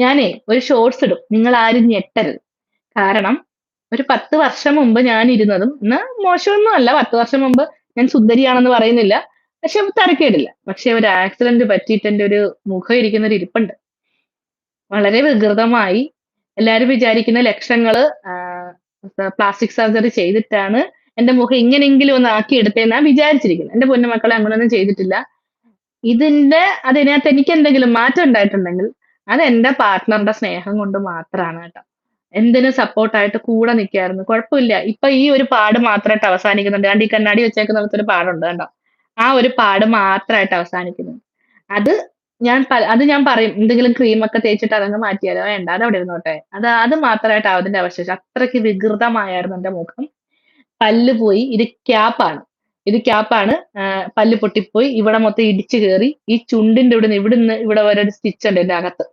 ഞാനേ ഒരു ഷോർട്സ് ഇടും. നിങ്ങളാരും ഞെട്ടരുത്. കാരണം ഒരു 10 വർഷം മുമ്പ് ഞാനിരുന്നതും മോശമൊന്നും അല്ല. 10 വർഷം മുമ്പ് ഞാൻ സുന്ദരിയാണെന്ന് പറയുന്നില്ല. പക്ഷെ തരക്കേടില്ല. പക്ഷെ ഒരു ആക്സിഡന്റ് പറ്റിയിട്ട് എന്റെ ഒരു മുഖം ഇരിക്കുന്ന ഒരു ഇരിപ്പുണ്ട്. വളരെ വികൃതമായി എല്ലാരും വിചാരിക്കുന്ന ലക്ഷങ്ങള് പ്ലാസ്റ്റിക് സർജറി ചെയ്തിട്ടാണ് എന്റെ മുഖം ഇങ്ങനെയെങ്കിലും ഒന്ന് ആക്കിയെടുത്തേന്നാ വിചാരിച്ചിരിക്കുന്നത്. എന്റെ പൊന്നുമക്കളെ അങ്ങനൊന്നും ചെയ്തിട്ടില്ല. അതിനകത്ത് എനിക്ക് എന്തെങ്കിലും മാറ്റം ഉണ്ടായിട്ടുണ്ടെങ്കിൽ അത് എന്റെ പാർട്ട്ണറുടെ സ്നേഹം കൊണ്ട് മാത്രാണ് കേട്ടോ. എന്തിനും സപ്പോർട്ടായിട്ട് കൂടെ നിൽക്കായിരുന്നു. കുഴപ്പമില്ല. ഇപ്പൊ ഈ ഒരു പാട് മാത്രമായിട്ട് അവസാനിക്കുന്നുണ്ട്. ദാണ്ട് ഈ കണ്ണാടി വെച്ചേക്കുന്നിടത്ത് ഒരു പാടുണ്ട് കണ്ടോ? ആ ഒരു പാട് മാത്രമായിട്ട് അവസാനിക്കുന്നു. അത് അത് ഞാൻ പറയും. എന്തെങ്കിലും ക്രീമൊക്കെ തേച്ചിട്ട് അതങ്ങ് മാറ്റിയാലോ? വേണ്ട അതവിടെ ഇരുന്നോട്ടെ. അത് മാത്രമായിട്ട് അതിന്റെ അവശേഷം. അത്രയ്ക്ക് വികൃതമായായിരുന്നു എന്റെ മുഖം. പല്ല് പോയി. ഇത് ക്യാപ്പാണ്. ഇത് ക്യാപ്പാണ്. പല്ല് പൊട്ടിപ്പോയി. ഇവിടെ മൊത്തം ഇടിച്ച് കേറി. ഈ ചുണ്ടിന്റെ ഇവിടുന്ന് ഇവിടെ വരെ ഒരു സ്റ്റിച്ച് ഉണ്ട് ഇതിന്റെ അകത്ത്.